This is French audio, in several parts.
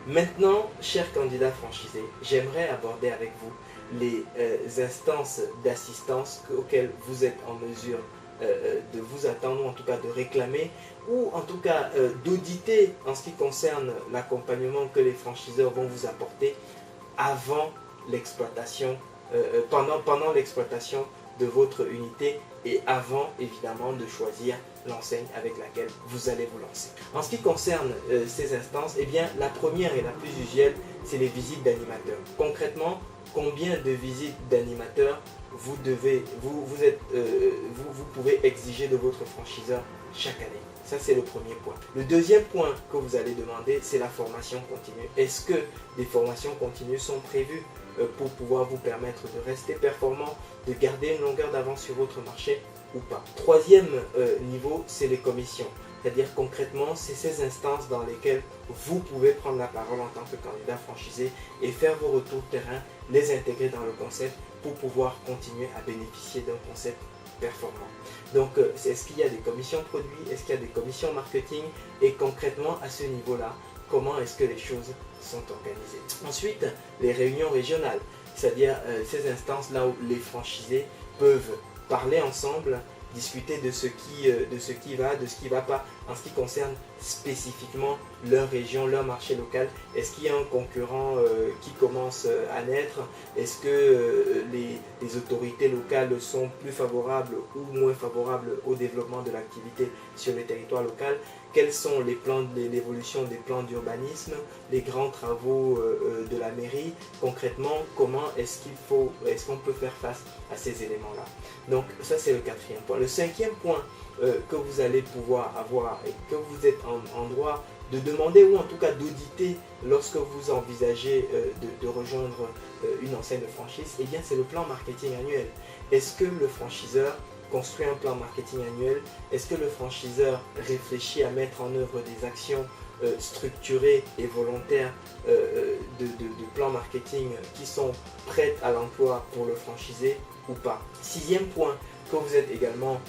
Maintenant, chers candidats franchisés, j'aimerais aborder avec vous les instances d'assistance auxquelles vous êtes en mesure de vous attendre, ou en tout cas de réclamer, ou en tout cas d'auditer en ce qui concerne l'accompagnement que les franchiseurs vont vous apporter avant l'exploitation, pendant l'exploitation de votre unité et avant évidemment de choisir l'enseigne avec laquelle vous allez vous lancer. En ce qui concerne ces instances, eh bien, la première et la plus usuelle, c'est les visites d'animateurs. Concrètement, combien de visites d'animateurs vous pouvez exiger de votre franchiseur chaque année? Ça, c'est le premier point. Le deuxième point que vous allez demander, c'est la formation continue. Est-ce que des formations continues sont prévues pour pouvoir vous permettre de rester performant, de garder une longueur d'avance sur votre marché ou pas? Troisième niveau, c'est les commissions. C'est-à-dire concrètement, c'est ces instances dans lesquelles vous pouvez prendre la parole en tant que candidat franchisé et faire vos retours terrain, les intégrer dans le concept pour pouvoir continuer à bénéficier d'un concept performant. Donc, est-ce qu'il y a des commissions produits? Est-ce qu'il y a des commissions marketing? Et concrètement, à ce niveau-là, comment est-ce que les choses sont organisées? Ensuite, les réunions régionales, c'est-à-dire ces instances là où les franchisés peuvent parler ensemble, discuter de ce qui va, de ce qui ne va pas en ce qui concerne spécifiquement leur région, leur marché local. Est-ce qu'il y a un concurrent qui commence à naître? Est-ce que les autorités locales sont plus favorables ou moins favorables au développement de l'activité sur le territoire local? Quels sont les plans, l'évolution des plans d'urbanisme, les grands travaux de la mairie? Concrètement, comment est-ce qu'on peut faire face à ces éléments-là? Donc ça, c'est le quatrième point. Le cinquième point que vous allez pouvoir avoir et que vous êtes en droit de demander ou en tout cas d'auditer lorsque vous envisagez de rejoindre une enseigne de franchise, eh bien c'est le plan marketing annuel. Est-ce que le franchiseur construit un plan marketing annuel? Est-ce que le franchiseur réfléchit à mettre en œuvre des actions structurées et volontaires de plans marketing qui sont prêtes à l'emploi pour le franchisé ou pas? Sixième point que vous êtes également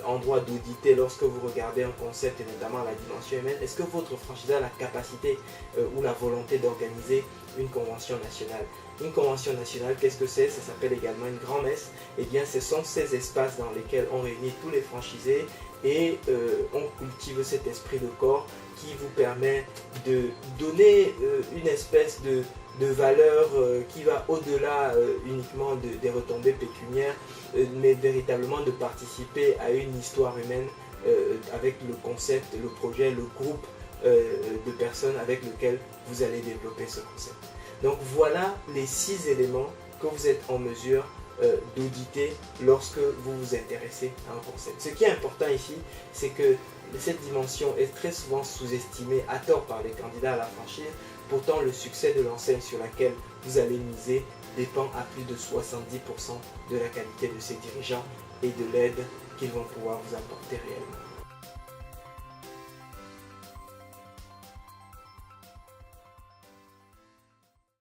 en droit d'auditer lorsque vous regardez un concept et notamment la dimension humaine, est-ce que votre franchiseur a la capacité ou la volonté d'organiser une convention nationale? Une convention nationale, qu'est-ce que c'est? Ça s'appelle également une grand-messe. Eh bien, ce sont ces espaces dans lesquels on réunit tous les franchisés et on cultive cet esprit de corps qui vous permet de donner une espèce de valeur qui va au-delà uniquement des retombées pécuniaires, mais véritablement de participer à une histoire humaine avec le concept, le projet, le groupe de personnes avec lequel vous allez développer ce concept. Donc voilà les 6 éléments que vous êtes en mesure d'auditer lorsque vous vous intéressez à un concept. Ce qui est important ici, c'est que cette dimension est très souvent sous-estimée à tort par les candidats à la franchise. Pourtant, le succès de l'enseigne sur laquelle vous allez miser dépend à plus de 70% de la qualité de ses dirigeants et de l'aide qu'ils vont pouvoir vous apporter réellement.